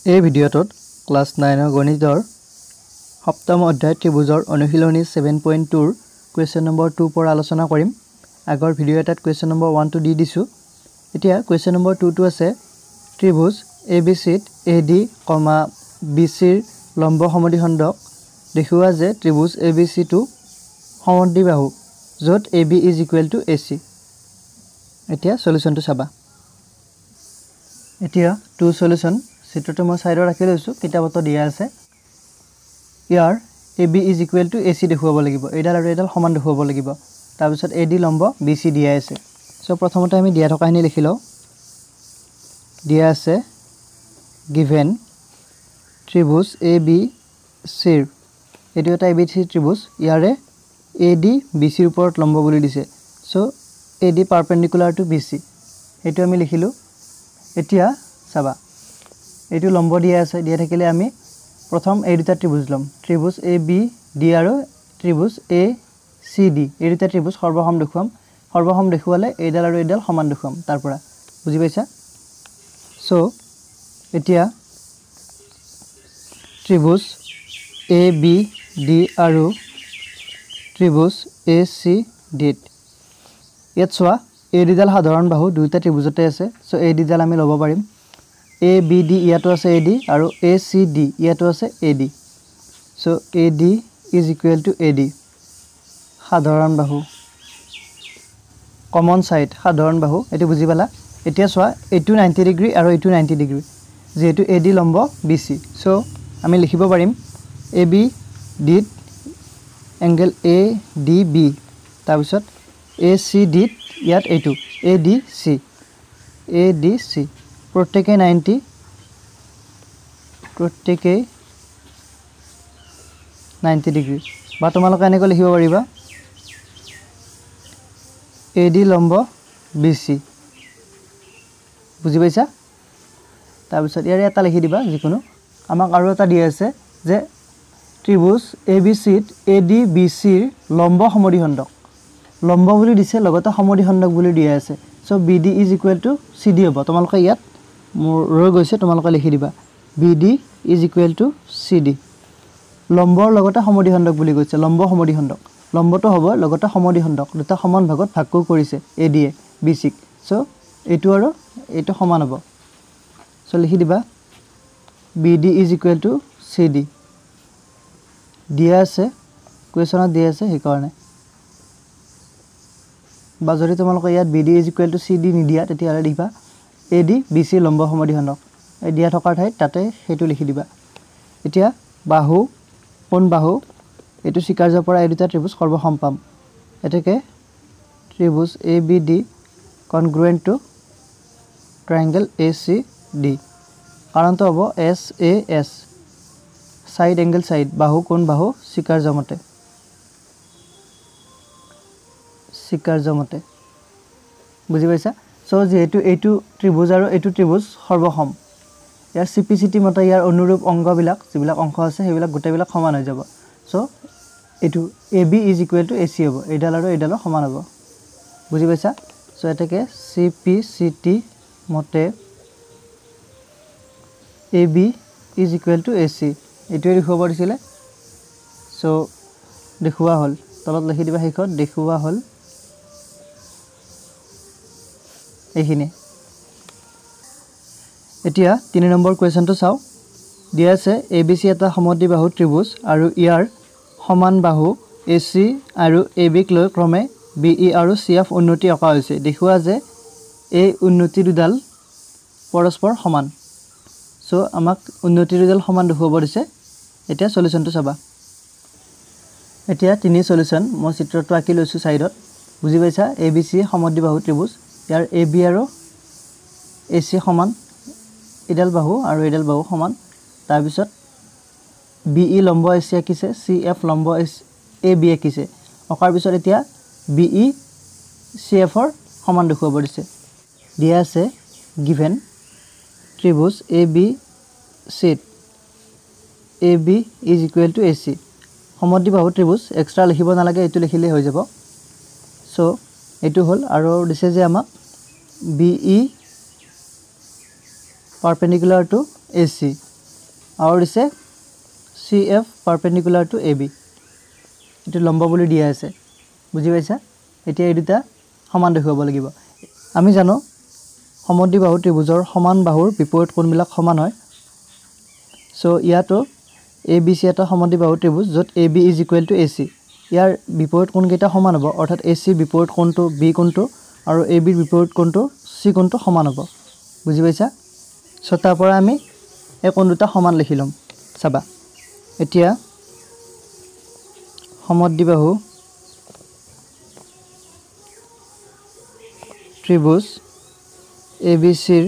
এই ভিডিঅ'টোত ক্লাছ 9 গণিতৰ সপ্তম অধ্যায় ত্ৰিভুজৰ অনুশীলনী 7.2 ৰ কুৱেশ্যন নম্বৰ 2 পৰা আলোচনা কৰিম। আগৰ ভিডিঅ' এটাত কুৱেশ্যন নম্বৰ 1 টো দি দিছো। এতিয়া কুৱেশ্যন নম্বৰ 2 টো আছে ত্ৰিভুজ ABC ত AD, BC ৰ লম্ব সমদ্বিখণ্ডক দেখুওৱা যে ত্ৰিভুজ ABC টো সমদ্বিবাহু য'ত AB = AC। এতিয়া সলিউশনটো চাবা। এতিয়া টু সলিউশন চিত্ৰটো মই সাইডত ৰাখি লৈছো, কিতাপত দিয়া আছে। ইয়াৰ AB = AC দেখুৱাব লাগিব, এডাল আৰু এডাল সমান দেখুৱাব লাগিব। তাৰ পিছত AD লম্ব BC দিয়া আছে। সো প্ৰথমতে আমি দিয়া থকাখিনি লিখি লও। দিয়া আছে given ত্ৰিভুজ ABC ৰ এটো এটা ABC ত্ৰিভুজ, ইয়াৰে AD BC ৰ ওপৰত লম্ব বুলি দিছে। সো AD পাৰপেন্ডিকুলাৰ টু BC এটো আমি লিখিলো। এতিয়া চাবা এটো লম্ব দিয়া আছে, দিয়া থাকিলে আমি প্ৰথম এই দুটা ত্ৰিভুজ লম। ত্ৰিভুজ ABD আৰু ত্ৰিভুজ ACD এই দুটা ত্ৰিভুজ সৰ্বসম দেখুৱাম। সৰ্বসম দেখুৱালে এইডাল আৰু এইডাল সমান দেখুৱাম। তাৰ পৰা বুজি পাইছা? সো এতিয়া ত্ৰিভুজ ABD আৰু ত্ৰিভুজ ACD ইয়াত চোৱা এই দুডাল সাধাৰণ বাহু দুইটা ত্ৰিভুজতে আছে। সো এই দুডাল আমি ল'ব পাৰিম। ABD ইয়াতো আছে AD আৰু ACD ইয়াতো আছে AD। সো AD = AD সাধাৰণ বাহু, কমন সাইড সাধাৰণ বাহু, এটো বুজি পালা। এতিয়া চোৱা এটো 90 ডিগ্ৰী আৰু এটো 90 ডিগ্ৰী, যেহেতু AD লম্ব BC। সো আমি লিখিব পাৰিম ABD ত এংগল ADB, তাৰ পিছত ACD ত ইয়াত এটো ADC প্ৰত্যেকে 90 ডিগ্ৰী। বা তোমালোকে এনেকৈ লিখিব পাৰিবা AD লম্ব BC। বুজি পাইছা? তাৰ পিছত ইয়াৰে এটা লিখি দিবা যিকোনো। আমাক আৰু এটা দিয়া আছে যে ত্ৰিভুজ ABC ত AD BC ৰ লম্ব সমদ্বিখণ্ডক লম্ব বুলি দিছে, লগতে সমদ্বিখণ্ডক বুলি দিয়া আছে। সো BD = CD হ'ব। তোমালোকে ইয়াত মোৰ ৰৈ গৈছে, তোমালোকে লিখি দিবা BD = CD। লম্বৰ লগতে সমদ্বিখণ্ডক বুলি কৈছে, লম্ব সমদ্বিখণ্ডক। লম্বটো হ'ব লগতে সমদ্বিখণ্ডক দুটা সমান ভাগত ভাগ কৰিছে AD এ BC ক। সো এটো আৰু এটো সমান হ'ব। সো লিখি দিবা BD = CD। দিয়া আছে কুৱেশ্যনত দিয়া আছে সেইকাৰণে। বা যদি তোমালোকে ইয়াত BD = CD নিদিয়া তেতিয়াহ'লে দিবা AD BC লম্ব সমদ্বিখণ্ডক। এই দিয়া থকাৰ ঠাইত তাতে হেতু লিখি দিবা। এতিয়া বাহু কোন বাহু এটো স্বীকাৰ্যৰ পৰা এই দুটা ত্ৰিভুজ সৰ্বসম পাম। এতেকে ত্ৰিভুজ ABD congruent to triangle ACD, কাৰণটো হ'ব SAS সাইড এংগল সাইড, বাহু কোন বাহু স্বীকাৰ্য মতে। বুজি পাইছা? সো যেহেতু এইটো ত্ৰিভুজ আৰু এইটো ত্ৰিভুজ সৰ্বসম, ইয়াৰ CPCT মতে ইয়াৰ অনুৰূপ অংগবিলাক যিবিলাক অংশ আছে সেইবিলাক গোটেইবিলাক সমান হৈ যাব। সো এইটো AB = AC হ'ব, এইডাল আৰু এইডালৰ সমান হ'ব। বুজি পাইছা? সো এটাকে CPCT মতে AB = AC এইটোৱে দেখুৱাব দিছিলে। সো দেখুওৱা হ'ল, তলত লিখি দিবা শেষত দেখুওৱা হ'ল এইখিনি। এতিয়া 3 নম্বৰ কুৱেশ্যনটো চাও। দিয়া আছে ABC এটা সমদ্বিবাহু ত্ৰিভুজ আৰু ইয়াৰ সমান বাহু AC আৰু AB ক লৈ ক্ৰমে BE আৰু CF উন্নতি অঁকা হৈছে। দেখুওৱা যে এই উন্নতি দুডাল পৰস্পৰ সমান। সো আমাক উন্নতি দুডাল সমান দেখুৱাব দিছে। এতিয়া সলিউশনটো চাবা। এতিয়া 3 সলিউশন মই চিত্ৰটো আঁকি লৈছো সাইডত। বুজি পাইছা? ABC সমদ্বিবাহু ত্ৰিভুজ, ইয়াৰ AB আৰু AC সমান, এডাল বাহু আৰু এডাল বাহু সমান। তাৰ পিছত BE লম্ব AC আঁকিছে, CF লম্ব AB আঁকিছে। অকাৰ পিছত এতিয়া BE CF ৰ সমান দেখুৱাব দিছে। দিয়া আছে given ত্ৰিভুজ ABC ত AB = AC সমদ্বিবাহু ত্ৰিভুজ, এক্সট্ৰা লিখিব নালাগে, এইটো লিখিলে হৈ যাব। সো এইটো হ'ল আৰু দিছে যে আমাক BE perpendicular to AC আৰু দিছে CF পাৰপেণ্ডিকুলাৰ টু AB এটো লম্ব বুলি দিয়া আছে বুজি পাইছা এতিয়া এই দুটা সমান দেখুৱাব লাগিব আমি জানো সমদ্বিবাহু ত্ৰিভুজৰ সমান বাহুৰ বিপৰীত কোণবিলাক সমান হয় সো ইয়াতো ABC এটা সমদ্বিবাহু ত্ৰিভুজ যত AB = AC ইয়াৰ বিপৰীত কোণ কেইটা সমান হ'ব অৰ্থাৎ AC বিপৰীত কোণটো B কোণটো আৰু AB ৰ বিপৰীত কোণটো C কোণটো সমান হ'ব বুজি পাইছা সো তাৰ পৰা আমি এই কোণ দুটা সমান লিখি লম চাবা এতিয়া সমদ্বিবাহু ত্ৰিভুজ ABC ৰ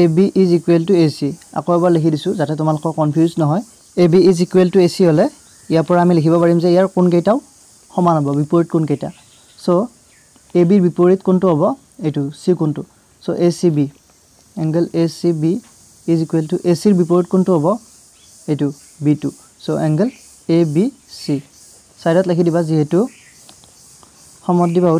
AB = AC আকৌ এবাৰ লিখি দিছো যাতে তোমালোকৰ কনফিউজ নহয় AB = AC হলে ইয়াৰ পৰা আমি লিখিব পাৰিম যে ইয়াৰ কোণ কেইটাও সমান হ'ব বিপৰীত কোণ কেইটা সো AB ৰ বিপৰীত কোণটো হ'ব এটো C কোণটো so ACB angle ACB = AC ৰ বিপৰীত কোণটো হ'ব এটো B2 সো angle ABC সাইডত লিখি দিবা যেহেতু সমদ্বিবাহু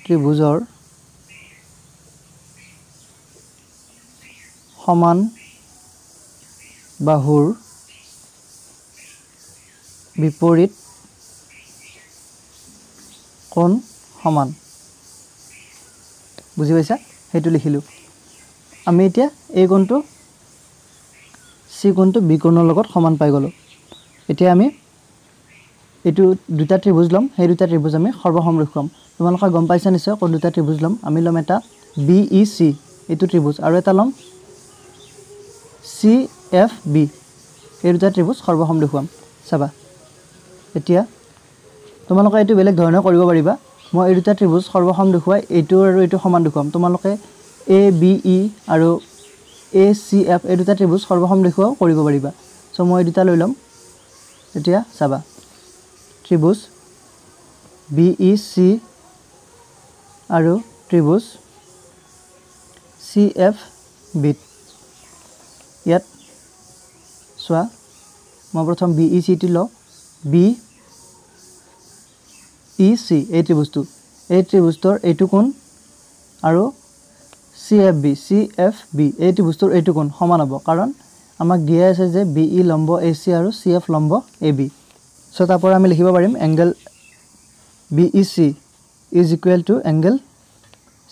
ত্ৰিভুজৰ সমান বাহুৰ বিপৰীত কোণ সমান বুজি পাইছা হেতু লিখিলো আমি এতিয়া এই কোণটো C কোণটো B কোণৰ লগত সমান পাই গলো এতিয়া আমি এটো দুটা ত্ৰিভুজ লম সেই দুটা ত্ৰিভুজ আমি সৰ্বসম দেখুৱাম তোমালোকে গম পাইছা নিশ্চয় কোন দুটা ত্ৰিভুজ লম আমি লম এটা BEC এটো ত্ৰিভুজ আৰু এটা লম CFB এই দুটা ত্ৰিভুজ সৰ্বসম দেখুৱাম চাবা এতিয়া তোমালোকে এটো বেলেগ ধৰণে কৰিব পাৰিবা মই এই দুটা ত্ৰিভুজ সৰ্বসম দেখুৱাই এটো আৰু এটো সমান দেখুৱাম তোমালোকে ABE আৰু ACF এই দুটা ত্ৰিভুজ সৰ্বসম দেখুৱাও কৰিব পাৰিবা সো মই এই দুটা লৈ লম এতিয়া চাবা ত্ৰিভুজ BEC আৰু ত্ৰিভুজ CFB ইয়াত সোৱা মই প্ৰথম BEC টি ল BEC এই ত্ৰিভুজটোৰ এইটো কোণ আৰু CFB এই ত্ৰিভুজটোৰ এইটো কোণ সমান হ'ব কাৰণ আমাক দিয়া আছে যে BE লম্ব AC আৰু CF লম্ব AB সো তাৰ পৰা আমি লিখিব পাৰিম angle BEC = angle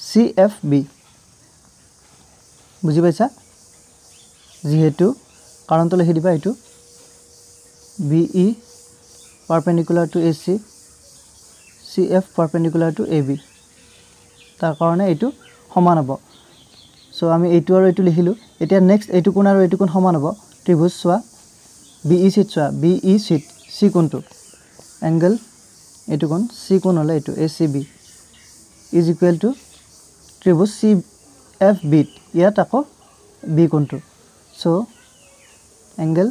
CFB বুজি পাইছা যেহেতু কাৰণটো লিখি দিবা এটো BE perpendicular to AC CF perpendicular to AB তাৰ কাৰণে এটো সমান হ'ব সো আমি এটো আৰু এটো লিখিলো এতিয়া নেক্সট এটো কোণ আৰু এটো কোণ সমান হ'ব ত্ৰিভুজ সোৱা BEC সোৱা BEC C কোণটো angle এটো কোণ C কোণ হলে এটো ACB = ত্ৰিভুজ CFB ইয়াত আকৌ B কোণটো সো angle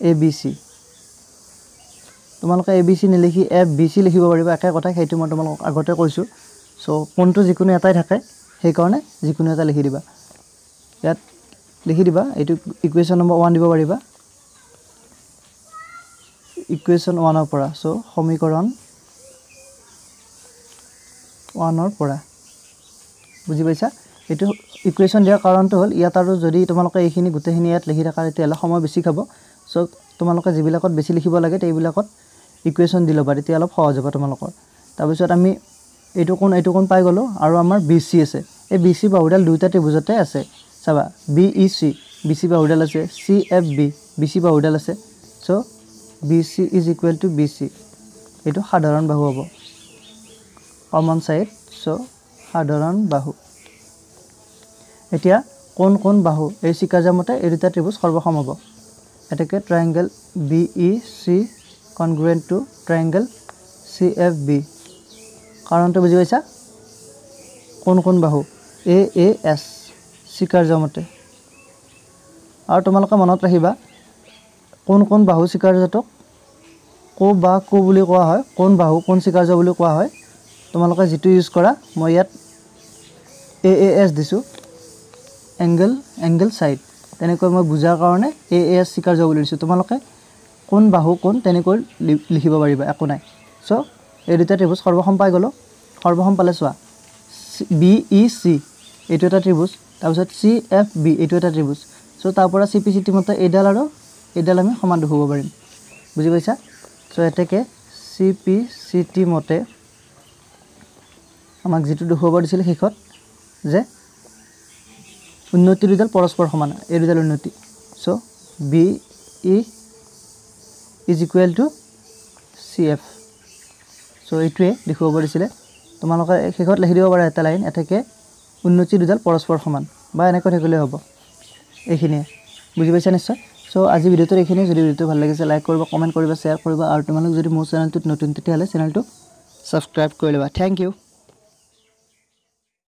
ABC তোমালোকে ABC নিলিখি FBC লিখিব পাৰিবা একে কথা হেতু মই তোমালোকক আগতে কৈছো সো কোণটো যিকোনো এটাই থাকে সেই কাৰণে যিকোনো এটা লিখি দিবা ইয়াত লিখি দিবা এটো ইকুৱেশ্যন নম্বৰ 1 দিব পাৰিবা ইকুৱেশ্যন 1 ৰ পৰা সো সমীকৰণ 1 ৰ পৰা বুজি পাইছা এটো ইকুৱেশ্যন দিয়াৰ কাৰণটো হল ইয়াত আৰু যদি তোমালোকে এইখিনি গুটেখিনি ইয়াত লিখি ৰাখা তেতিয়ালে সময় বেছি খাব সো তোমালোকে যিবিলাকত বেছি লিখিব লাগে তেইবিলাকত ইকুৱেশ্যন দিলে পাৰি তেতিয়া অলপ সহজ হ'ব তোমালোকৰ তাৰ পিছত আমি এটো কোণ পাই গলো আৰু আমাৰ BC আছে এই BC বাহুডাল দুটা ত্ৰিভুজতে আছে চাবা BEC BC বাহুডাল আছে CFB BC বাহুডাল আছে সো BC = BC এটো সাধাৰণ বাহু হ'ব কমন সাইড সো সাধাৰণ বাহু এতিয়া কোন বাহু এই চিকাজা মতে এই দুটা ত্ৰিভুজ সৰ্বসম হ'ব এটাকে ট্ৰায়াঙ্গল BEC congruent to triangle CFB কাৰণটো বুজি পাইছা কোন বাহু AAS চিকাৰ্য মতে আৰু তোমালোকে মনত ৰাখিবা কোন বাহু চিকাৰ্যটো কো বুলি কোৱা হয় কোন বাহু কোন চিকাৰ্য বুলি কোৱা হয় তোমালোকে যেটো ইউজ কৰা মই ইয়াত AAS দিছো angle side তেনেকৈ মই বুজাৰ কাৰণে AAS চিকাৰ্য বুলি দিছো তোমালোকে কোন বাহু কোন তেনেকৈ লিখিব পাৰিবা একো নাই সো এই দুটা ত্ৰিভুজ সৰ্বসম পাই গলো সৰ্বসম পালে সোৱা BEC এইটো এটা ত্ৰিভুজ তাৰপিছত CFB এইটো এটা ত্ৰিভুজ সো তাৰ পৰা CPCT মতে এইডাল আৰু এইডাল আমি সমান দেখুৱাব পাৰিম বুজি পাইছা সো এতেকে CPCT মতে আমাক যেটো দেখুৱাব দিছিল হেকত যে উন্নতি দুডাল পৰস্পৰ সমান এই দুডাল উন্নতি so BE is equal to CF so এইটোৱে দেখুৱাব দিছিলে তোমালোকে হেকত লিখি দিব পাৰা এটা লাইন এতেকে উন্নতি দুডাল পৰস্পৰ সমান বা এনেকৈ থাকিলে হ'ব এইখিনিয়ে বুজি পাইছা নিশ্চয় সো আজি ভিডিওটো এইখিনি যদি ভিডিওটো ভাল লাগিছে লাইক কৰিবা কমেন্ট কৰিবা শেয়াৰ কৰিবা আৰু তোমালোক যদি মোৰ চেনেলটোত নতুন তেতিয়াহলে চেনেলটো সাবস্ক্ৰাইব কৰি লবা থ্যাংক ইউ